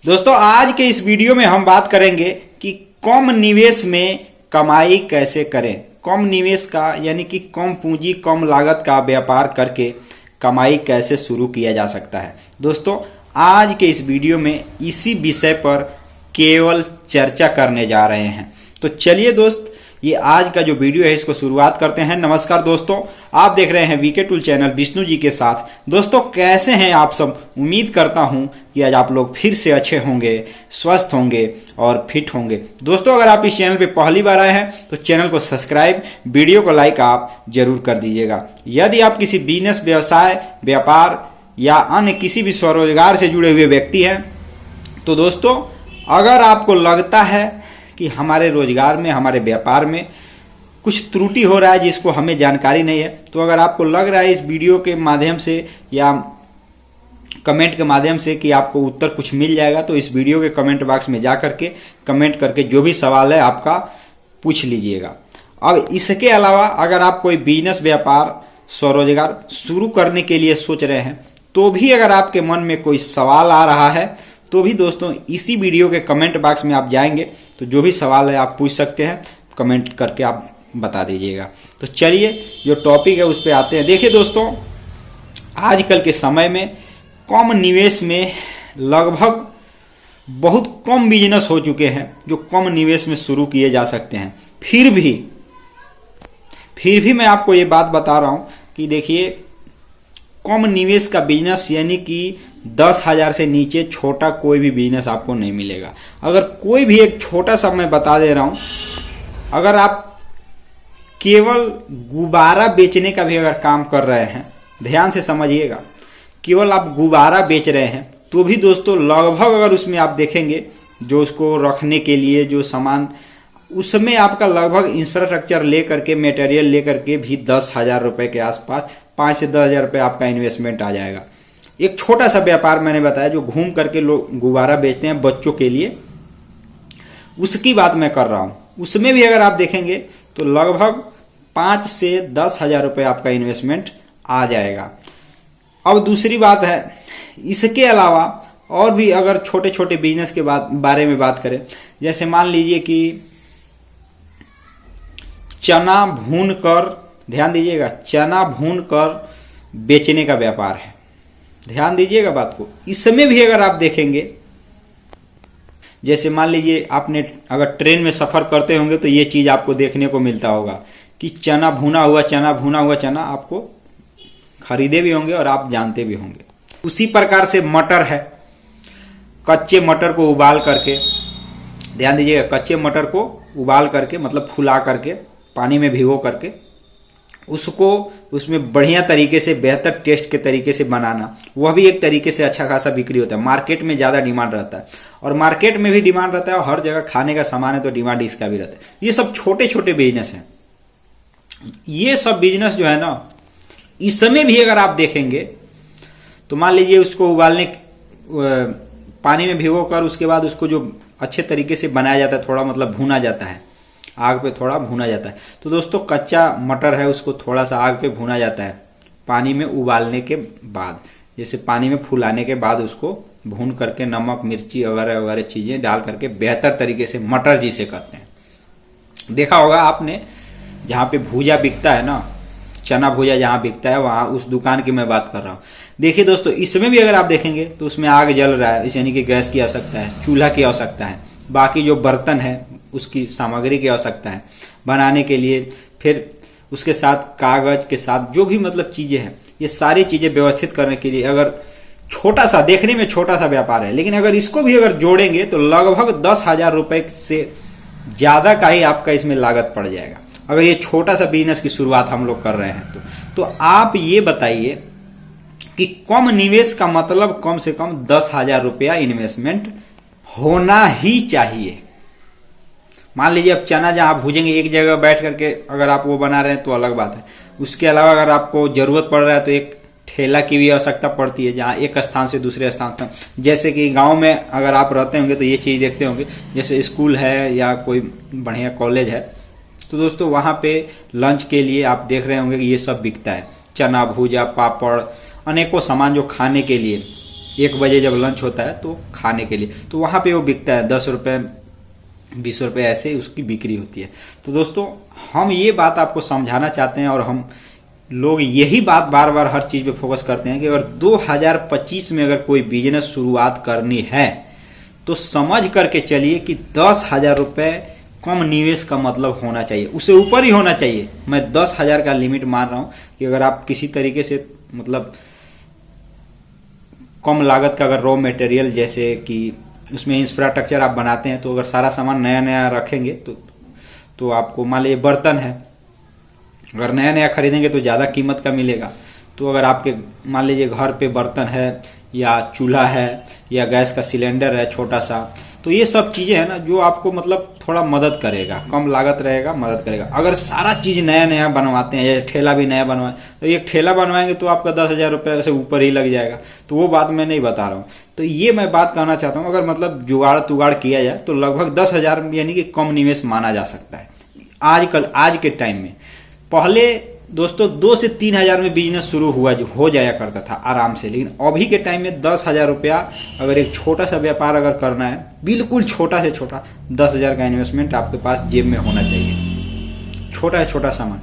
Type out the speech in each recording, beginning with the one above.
दोस्तों आज के इस वीडियो में हम बात करेंगे कि कम निवेश में कमाई कैसे करें। कम निवेश का यानी कि कम पूंजी कम लागत का व्यापार करके कमाई कैसे शुरू किया जा सकता है। दोस्तों आज के इस वीडियो में इसी विषय पर केवल चर्चा करने जा रहे हैं। तो चलिए दोस्त, ये आज का जो वीडियो है इसको शुरुआत करते हैं। नमस्कार दोस्तों, आप देख रहे हैं VK tool channel Vishnu ji के साथ। दोस्तों कैसे हैं आप सब? उम्मीद करता हूं कि आज आप लोग फिर से अच्छे होंगे, स्वस्थ होंगे और फिट होंगे। दोस्तों अगर आप इस चैनल पे पहली बार आए हैं तो चैनल को सब्सक्राइब, वीडियो को लाइक आप जरूर कर दीजिएगा। यदि आप किसी बिजनेस, व्यवसाय, व्यापार या अन्य किसी भी स्वरोजगार से जुड़े हुए व्यक्ति हैं तो दोस्तों अगर आपको लगता है कि हमारे रोजगार में, हमारे व्यापार में कुछ त्रुटि हो रहा है जिसको हमें जानकारी नहीं है, तो अगर आपको लग रहा है इस वीडियो के माध्यम से या कमेंट के माध्यम से कि आपको उत्तर कुछ मिल जाएगा, तो इस वीडियो के कमेंट बॉक्स में जा करके कमेंट करके जो भी सवाल है आपका पूछ लीजिएगा। अब इसके अलावा अगर आप कोई बिजनेस, व्यापार, स्वरोजगार शुरू करने के लिए सोच रहे हैं तो भी अगर आपके मन में कोई सवाल आ रहा है तो भी दोस्तों इसी वीडियो के कमेंट बॉक्स में आप जाएंगे तो जो भी सवाल है आप पूछ सकते हैं, कमेंट करके आप बता दीजिएगा। तो चलिए जो टॉपिक है उस पर आते हैं। देखिए दोस्तों आजकल के समय में कम निवेश में लगभग बहुत कम बिजनेस हो चुके हैं जो कम निवेश में शुरू किए जा सकते हैं। फिर भी मैं आपको ये बात बता रहा हूं कि देखिए कम निवेश का बिजनेस यानी कि 10,000 से नीचे छोटा कोई भी बिजनेस आपको नहीं मिलेगा। अगर कोई भी एक छोटा सा मैं बता दे रहा हूं, अगर आप केवल गुब्बारा बेचने का भी अगर काम कर रहे हैं, ध्यान से समझिएगा, केवल आप गुब्बारा बेच रहे हैं तो भी दोस्तों लगभग अगर उसमें आप देखेंगे जो उसको रखने के लिए जो सामान, उसमें आपका लगभग इंफ्रास्ट्रक्चर लेकर के, मटेरियल लेकर के भी 10,000 रुपए के आसपास, 5 से 10,000 रुपए आपका इन्वेस्टमेंट आ जाएगा। एक छोटा सा व्यापार मैंने बताया जो घूम करके लोग गुब्बारा बेचते हैं बच्चों के लिए, उसकी बात मैं कर रहा हूं। उसमें भी अगर आप देखेंगे तो लगभग 5 से 10,000 रुपए आपका इन्वेस्टमेंट आ जाएगा। अब दूसरी बात है, इसके अलावा और भी अगर छोटे छोटे बिजनेस के बारे में बात करें, जैसे मान लीजिए कि चना भून कर, ध्यान दीजिएगा, चना भून कर बेचने का व्यापार है। ध्यान दीजिएगा बात को। इसमें भी अगर आप देखेंगे, जैसे मान लीजिए आपने अगर ट्रेन में सफर करते होंगे तो ये चीज आपको देखने को मिलता होगा कि चना भुना हुआ चना आपको खरीदे भी होंगे और आप जानते भी होंगे। उसी प्रकार से मटर है, कच्चे मटर को उबाल करके, ध्यान दीजिएगा, कच्चे मटर को उबाल करके मतलब फुला करके पानी में भिगो करके उसको उसमें बढ़िया तरीके से, बेहतर टेस्ट के तरीके से बनाना, वह भी एक तरीके से अच्छा खासा बिक्री होता है। मार्केट में ज्यादा डिमांड रहता है और मार्केट में भी डिमांड रहता है और हर जगह खाने का सामान है तो डिमांड इसका भी रहता है। ये सब छोटे छोटे बिजनेस हैं। ये सब बिजनेस जो है ना, इसमें भी अगर आप देखेंगे तो मान लीजिए उसको उबालने, पानी में भिगो कर उसके बाद उसको जो अच्छे तरीके से बनाया जाता है, थोड़ा मतलब भुना जाता है, आग पे थोड़ा भुना जाता है। तो दोस्तों कच्चा मटर है उसको थोड़ा सा आग पे भुना जाता है पानी में उबालने के बाद, जैसे पानी में फुलाने के बाद उसको भून करके नमक, मिर्ची वगैरह वगैरह चीजें डाल करके बेहतर तरीके से, मटर जिसे कहते हैं। देखा होगा आपने जहां पे भूजा बिकता है ना, चना भूजा जहां बिकता है वहां, उस दुकान की मैं बात कर रहा हूं। देखिए दोस्तों इसमें भी अगर आप देखेंगे तो उसमें आग जल रहा है, यानी कि गैस की आवश्यकता है, चूल्हा की आवश्यकता है, बाकी जो बर्तन है उसकी सामग्री की आवश्यकता है बनाने के लिए, फिर उसके साथ कागज के साथ जो भी मतलब चीजें हैं, ये सारी चीजें व्यवस्थित करने के लिए अगर छोटा सा, देखने में छोटा सा व्यापार है, लेकिन अगर इसको भी अगर जोड़ेंगे तो लगभग 10,000 रुपए से ज्यादा का ही आपका इसमें लागत पड़ जाएगा। अगर ये छोटा सा बिजनेस की शुरुआत हम लोग कर रहे हैं तो आप ये बताइए कि कम निवेश का मतलब कम से कम 10,000 रुपया इन्वेस्टमेंट होना ही चाहिए। मान लीजिए अब चना जहां भूजेंगे एक जगह बैठ करके अगर आप वो बना रहे हैं तो अलग बात है। उसके अलावा अगर आपको जरूरत पड़ रहा है तो एक ठेला की भी आवश्यकता पड़ती है, जहां एक स्थान से दूसरे स्थान तक, जैसे कि गांव में अगर आप रहते होंगे तो ये चीज देखते होंगे, जैसे स्कूल है या कोई बढ़िया कॉलेज है तो दोस्तों वहां पे लंच के लिए आप देख रहे होंगे कि ये सब बिकता है, चना भूजा, पापड़, अनेकों सामान जो खाने के लिए 1 बजे जब लंच होता है तो खाने के लिए, तो वहां पे वो बिकता है 10 रुपए 20 रुपए, ऐसे उसकी बिक्री होती है। तो दोस्तों हम ये बात आपको समझाना चाहते हैं, और हम लोग यही बात बार बार हर चीज पे फोकस करते हैं कि अगर 2025 में अगर कोई बिजनेस शुरुआत करनी है तो समझ करके चलिए कि 10,000 रुपए कम निवेश का मतलब होना चाहिए, उससे ऊपर ही होना चाहिए। मैं 10,000 का लिमिट मान रहा हूं कि अगर आप किसी तरीके से मतलब कम लागत का अगर रॉ मटेरियल जैसे कि उसमें इंफ्रास्ट्रक्चर आप बनाते हैं, तो अगर सारा सामान नया नया रखेंगे तो आपको मान लीजिए बर्तन है, अगर नया नया खरीदेंगे तो ज्यादा कीमत का मिलेगा। तो अगर आपके मान लीजिए घर पे बर्तन है या चूल्हा है या गैस का सिलेंडर है छोटा सा, तो ये सब चीजें है ना जो आपको मतलब थोड़ा मदद करेगा, कम लागत रहेगा, मदद करेगा। अगर सारा चीज नया नया बनवाते हैं, जैसे ठेला भी नया बनवाए, तो एक ठेला बनवाएंगे तो आपका 10,000 रुपए से ऊपर ही लग जाएगा। तो वो बात मैं नहीं बता रहा हूँ। तो ये मैं बात कहना चाहता हूँ, अगर मतलब जुगाड़ तुगाड़ किया जाए तो लगभग 10,000 यानी कि कम निवेश माना जा सकता है आज के टाइम में। पहले दोस्तों 2 से 3,000 में बिजनेस शुरू हो जाया करता था आराम से, लेकिन अभी के टाइम में 10,000 रुपया अगर एक छोटा सा व्यापार अगर करना है, बिल्कुल छोटा से छोटा 10,000 का इन्वेस्टमेंट आपके पास जेब में होना चाहिए, छोटा से छोटा सामान।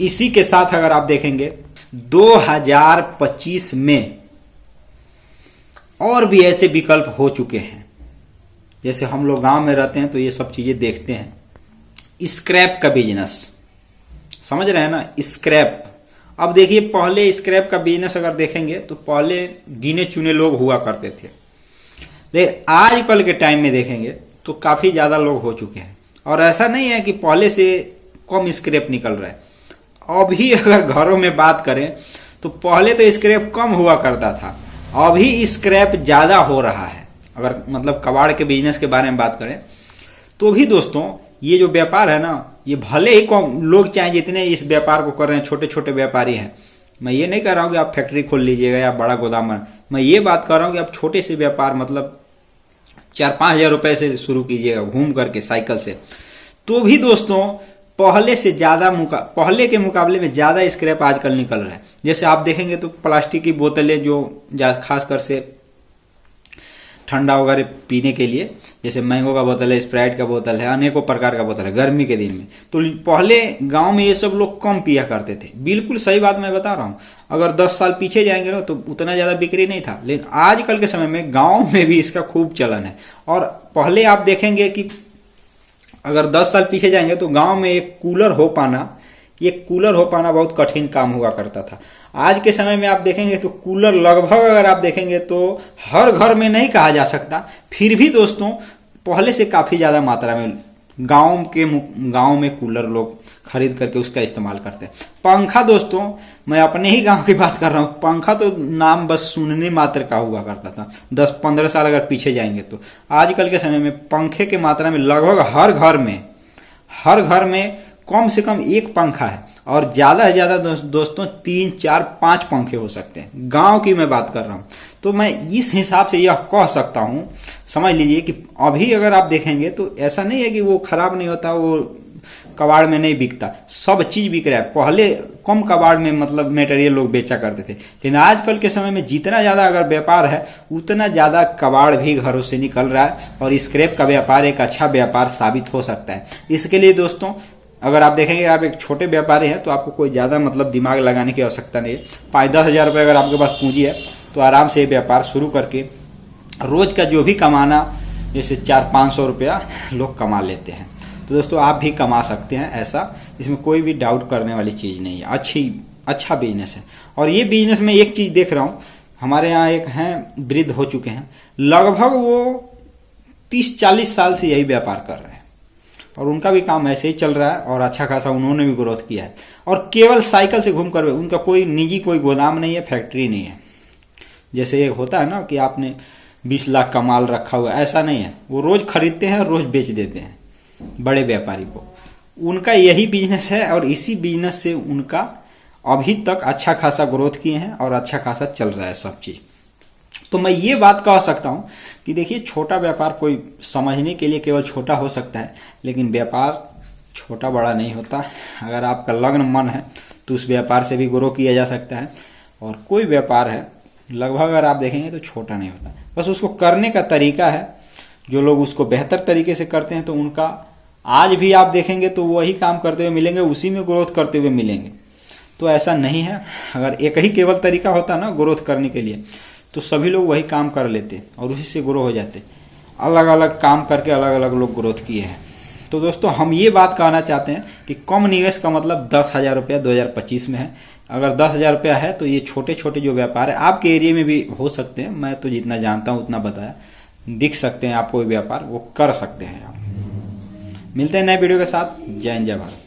इसी के साथ अगर आप देखेंगे 2025 में और भी ऐसे विकल्प हो चुके हैं। जैसे हम लोग गांव में रहते हैं तो ये सब चीजें देखते हैं। स्क्रैप का बिजनेस, समझ रहे हैं ना, स्क्रैप। अब देखिए पहले स्क्रैप का बिजनेस अगर देखेंगे तो पहले गिने चुने लोग हुआ करते थे, लेकिन आजकल के टाइम में देखेंगे तो काफी ज्यादा लोग हो चुके हैं। और ऐसा नहीं है कि पहले से कम स्क्रैप निकल रहा है। अभी अगर घरों में बात करें तो पहले तो स्क्रैप कम हुआ करता था, अभी स्क्रैप ज्यादा हो रहा है। अगर मतलब कबाड़ के बिजनेस के बारे में बात करें तो भी दोस्तों ये जो व्यापार है ना, ये भले ही कम लोग चाहे जितने इस व्यापार को कर रहे हैं, छोटे छोटे व्यापारी हैं, मैं ये नहीं कह रहा हूं कि आप फैक्ट्री खोल लीजिएगा या बड़ा गोदाम, मैं ये बात कर रहा हूं कि आप छोटे से व्यापार मतलब 4-5 हजार रुपए से शुरू कीजिएगा घूम करके साइकिल से, तो भी दोस्तों पहले के मुकाबले में ज्यादा स्क्रैप आजकल निकल रहा है। जैसे आप देखेंगे तो प्लास्टिक की बोतलें जो खासकर से ठंडा वगैरह पीने के लिए, जैसे मैंगो का बोतल है, स्प्राइट का बोतल है, अनेकों प्रकार का बोतल है गर्मी के दिन में, तो पहले गांव में ये सब लोग कम पिया करते थे। बिल्कुल सही बात मैं बता रहा हूं। अगर 10 साल पीछे जाएंगे ना तो उतना ज्यादा बिक्री नहीं था, लेकिन आजकल के समय में गांव में भी इसका खूब चलन है। और पहले आप देखेंगे कि अगर 10 साल पीछे जाएंगे तो गांव में एक कूलर हो पाना बहुत कठिन काम हुआ करता था। आज के समय में आप देखेंगे तो कूलर लगभग अगर आप देखेंगे तो हर घर में नहीं कहा जा सकता, फिर भी दोस्तों पहले से काफी ज्यादा मात्रा में गांव में कूलर लोग खरीद करके उसका इस्तेमाल करते हैं। पंखा दोस्तों मैं अपने ही गांव की बात कर रहा हूं, पंखा तो नाम बस सुनने मात्र का हुआ करता था 10-15 साल अगर पीछे जाएंगे तो। आजकल के समय में पंखे की मात्रा में लगभग हर घर में कम से कम एक पंखा है, और ज्यादा से ज्यादा दोस्तों 3-4-5 पंखे हो सकते हैं। गांव की मैं बात कर रहा हूं, तो मैं इस हिसाब से यह कह सकता हूं, समझ लीजिए कि अभी अगर आप देखेंगे तो ऐसा नहीं है कि वो खराब नहीं होता, वो कबाड़ में नहीं बिकता, सब चीज बिक रहा है। पहले कम कबाड़ में मतलब मटेरियल लोग बेचा करते थे, लेकिन आजकल के समय में जितना ज्यादा अगर व्यापार है उतना ज्यादा कबाड़ भी घरों से निकल रहा है, और स्क्रैप का व्यापार एक अच्छा व्यापार साबित हो सकता है। इसके लिए दोस्तों अगर आप देखेंगे आप एक छोटे व्यापारी हैं तो आपको कोई ज्यादा मतलब दिमाग लगाने की आवश्यकता नहीं है। 5-10 हजार रुपए अगर आपके पास पूंजी है तो आराम से व्यापार शुरू करके रोज का जो भी कमाना, जैसे 400-500 रुपया लोग कमा लेते हैं, तो दोस्तों आप भी कमा सकते हैं ऐसा, इसमें कोई भी डाउट करने वाली चीज नहीं है। अच्छा बिजनेस है। और ये बिजनेस में एक चीज देख रहा हूं, हमारे यहाँ एक हैं वृद्ध हो चुके हैं, लगभग वो 30-40 साल से यही व्यापार कर रहे हैं, और उनका भी काम ऐसे ही चल रहा है, और अच्छा खासा उन्होंने भी ग्रोथ किया है, और केवल साइकिल से घूम कर, उनका कोई निजी कोई गोदाम नहीं है, फैक्ट्री नहीं है। जैसे एक होता है ना कि आपने 20 लाख का माल रखा हुआ, ऐसा नहीं है। वो रोज खरीदते हैं और रोज बेच देते हैं बड़े व्यापारी को। उनका यही बिजनेस है, और इसी बिजनेस से उनका अभी तक अच्छा खासा ग्रोथ किए हैं और अच्छा खासा चल रहा है सब चीज। तो मैं ये बात कह सकता हूं कि देखिए छोटा व्यापार कोई समझने के लिए केवल छोटा हो सकता है, लेकिन व्यापार छोटा बड़ा नहीं होता। अगर आपका लग्न मन है तो उस व्यापार से भी ग्रो किया जा सकता है। और कोई व्यापार है लगभग अगर आप देखेंगे तो छोटा नहीं होता। बस उसको करने का तरीका है। जो लोग उसको बेहतर तरीके से करते हैं तो उनका आज भी आप देखेंगे तो वही काम करते हुए मिलेंगे, उसी में ग्रोथ करते हुए मिलेंगे। तो ऐसा नहीं है। अगर एक ही केवल तरीका होता ना ग्रोथ करने के लिए तो सभी लोग वही काम कर लेते और उसी से ग्रो हो जाते। अलग अलग काम करके अलग अलग लोग ग्रोथ किए हैं। तो दोस्तों हम ये बात कहना चाहते हैं कि कम निवेश का मतलब 10,000 रुपया 2025 में है। अगर 10,000 रुपया है तो ये छोटे छोटे जो व्यापार है आपके एरिया में भी हो सकते हैं। मैं तो जितना जानता हूँ उतना बताया। दिख सकते हैं आपको व्यापार, वो कर सकते हैं आप। मिलते हैं नए वीडियो के साथ। जय हिंद जय भारत।